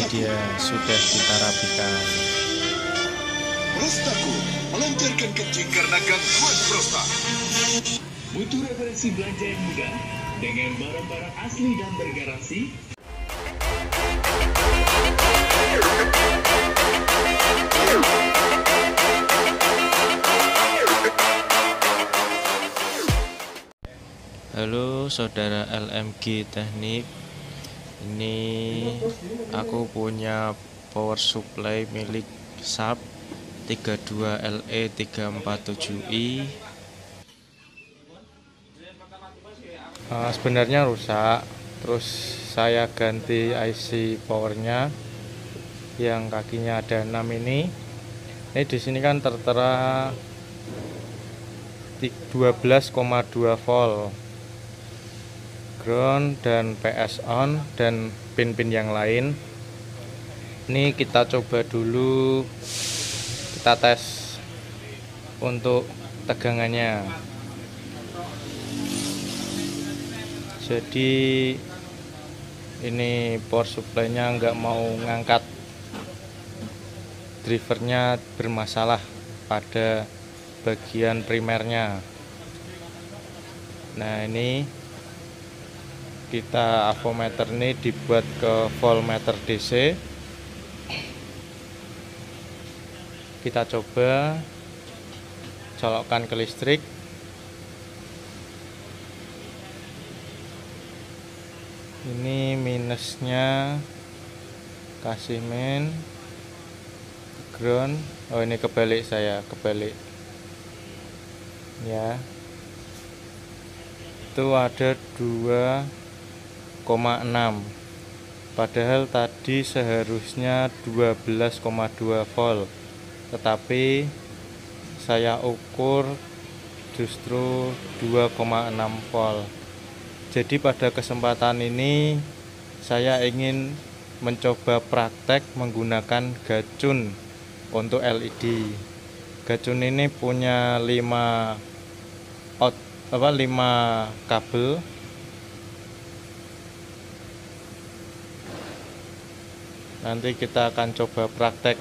dia sudah kita rapikan. Prostaku melancarkan kencing karena gangguan prostat. Butuh referensi belanja yang mudah dengan barang-barang asli dan bergaransi? Halo saudara LMG Teknik, ini aku punya power supply milik Sharp 32LE347i. Sebenarnya rusak, terus saya ganti IC powernya yang kakinya ada 6 ini. Ini di sini kan tertera 12,2 volt ground dan PS on dan pin-pin yang lain. Ini kita coba dulu, kita tes untuk tegangannya. Jadi ini power supply-nya nggak mau ngangkat, drivernya bermasalah pada bagian primernya. Nah, ini kita avometer ini dibuat ke voltmeter DC. Kita coba colokkan ke listrik. Ini minusnya, kasih min, ground. Oh, ini kebalik, saya kebalik ya. Itu ada 2,6, padahal tadi seharusnya 12,2 volt, tetapi saya ukur justru 2,6 volt. Jadi pada kesempatan ini saya ingin mencoba praktek menggunakan gacun untuk LED. Gacun ini punya 5 kabel. Nanti kita akan coba praktek.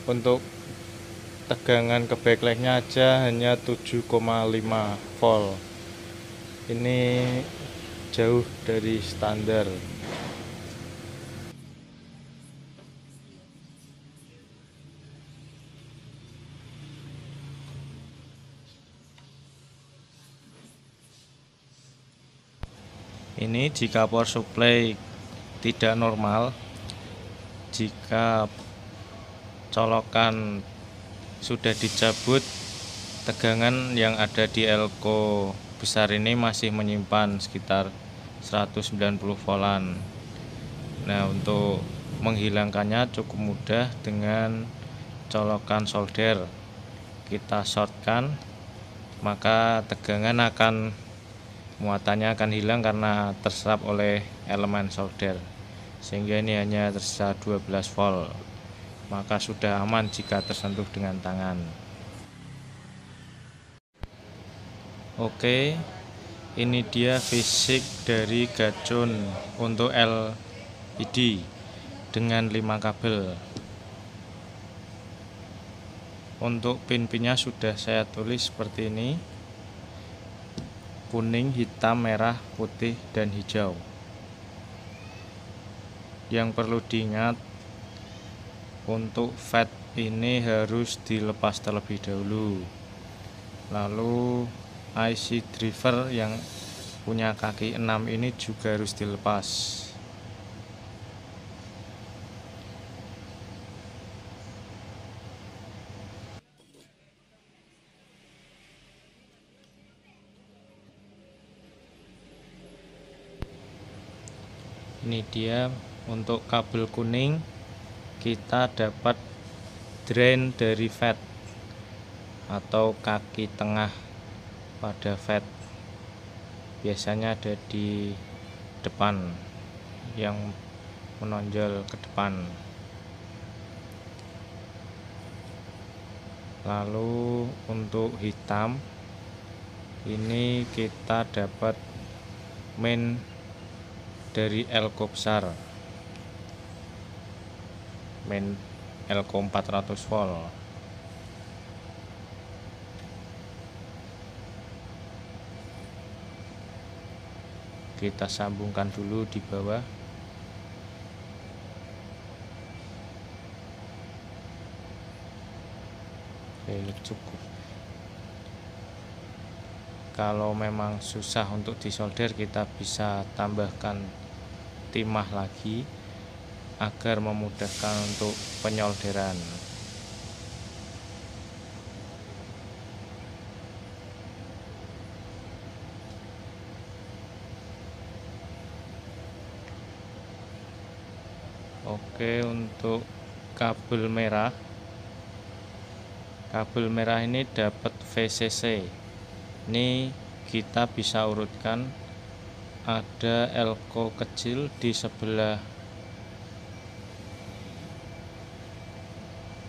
Untuk tegangan ke backlightnya aja hanya 7,5 volt. Ini jauh dari standar. Ini jika power supply tidak normal, jika colokan sudah dicabut, tegangan yang ada di elko besar ini masih menyimpan sekitar 190 voltan. Nah, untuk menghilangkannya cukup mudah dengan colokan solder. Kita shortkan, maka tegangan muatannya akan hilang karena terserap oleh elemen solder, sehingga ini hanya tersisa 12 volt. Maka sudah aman jika tersentuh dengan tangan. Oke, ini dia fisik dari gacun untuk LED dengan 5 kabel. Untuk pin-pinnya sudah saya tulis seperti ini: kuning, hitam, merah, putih, dan hijau. Yang perlu diingat, untuk FET ini harus dilepas terlebih dahulu. Lalu IC driver yang punya kaki 6 ini juga harus dilepas. Ini dia untuk kabel kuning, kita dapat drain dari FET atau kaki tengah pada FET. Biasanya ada di depan, yang menonjol ke depan. Lalu untuk hitam, ini kita dapat main dari elko besar. main elko 400 volt. Kita sambungkan dulu di bawah. Oke, cukup. Kalau memang susah untuk disolder, kita bisa tambahkan timah lagi agar memudahkan untuk penyolderan. Oke, untuk kabel merah ini dapat VCC. Ini kita bisa urutkan, ada elko kecil di sebelah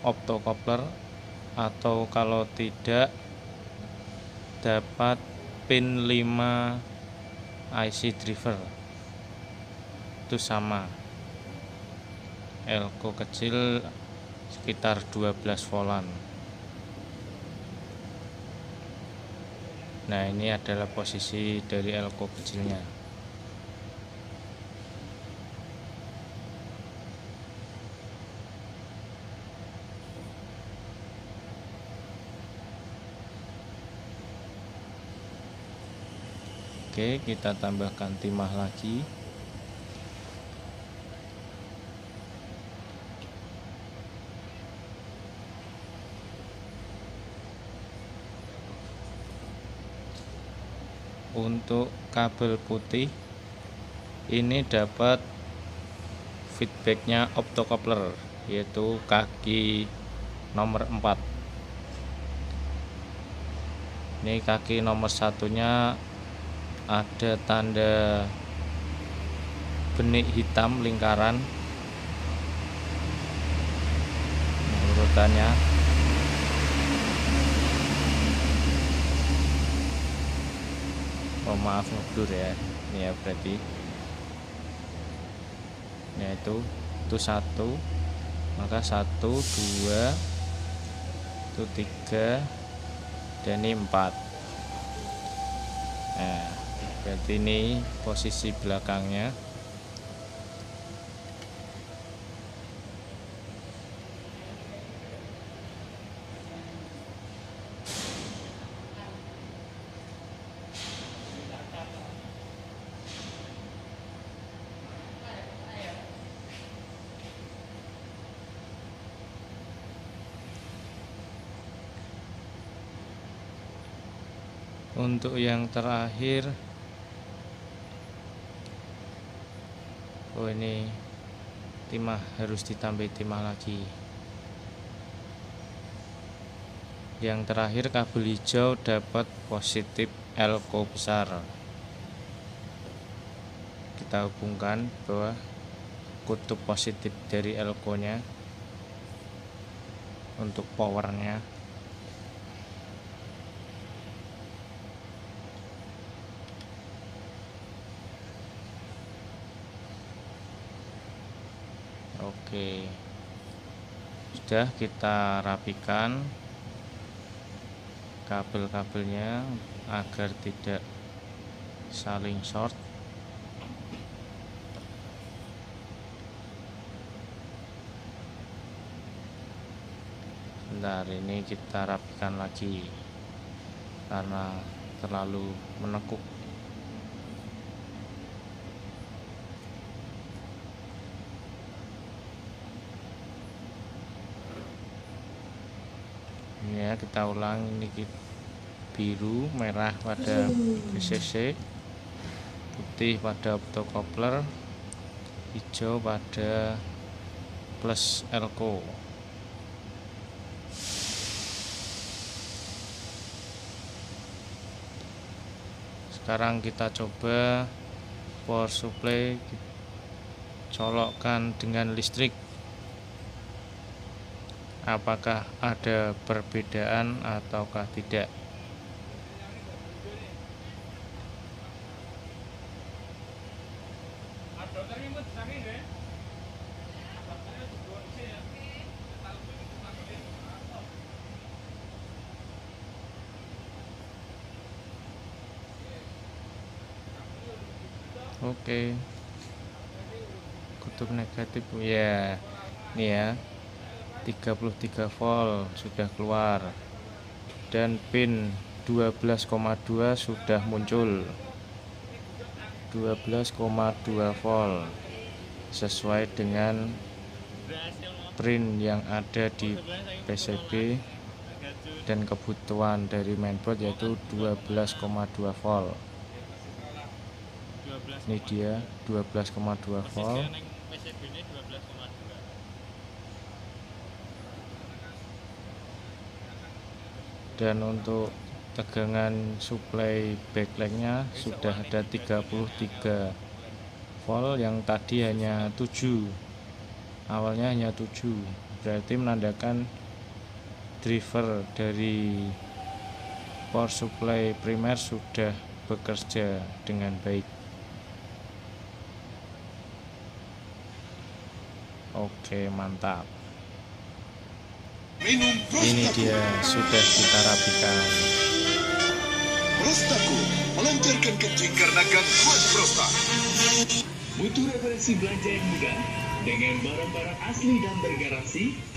optocoupler, atau kalau tidak dapat pin 5 IC driver, itu sama. Elko kecil sekitar 12 volt. Nah, ini adalah posisi dari elko kecilnya. Oke, kita tambahkan timah lagi. Untuk kabel putih ini dapat feedbacknya optocoupler, yaitu kaki nomor 4. Ini kaki nomor satunya ada tanda benik hitam lingkaran. Urutannya maaf ngeblur ya, ini ya berarti ya itu 1, maka 1, 2, itu 3, dan ini 4. Nah, berarti ini posisi belakangnya. Untuk yang terakhir, ini timah, harus ditambah timah lagi. Yang terakhir, kabel hijau dapat positif elko besar. Kita hubungkan bahwa kutub positif dari elko-nya untuk powernya. Oke, sudah kita rapikan kabel-kabelnya agar tidak saling short. Bentar, ini kita rapikan lagi karena terlalu menekuk. Ya, kita ulang. Ini biru merah pada VCC, putih pada optocoupler, hijau pada plus elko. Sekarang kita coba power supply, colokkan dengan listrik. Apakah ada perbedaan ataukah tidak? Oke. Kutub negatif ya. Ini ya. 33 volt sudah keluar. Dan pin 12,2 sudah muncul. 12,2 volt sesuai dengan print yang ada di PCB dan kebutuhan dari mainboard, yaitu 12,2 volt. Ini dia 12,2 volt. Dan untuk tegangan suplai backlight-nya sudah ada 33 volt, yang tadi hanya 7. Awalnya hanya 7, berarti menandakan driver dari power supply primer sudah bekerja dengan baik. Oke, mantap. Minum Ini Prostaku. dia sudah kita rapikan. Prostaku melancarkan kencing karena gangguan prostat. Butuh referensi belanja yang mudah dengan barang-barang asli dan bergaransi?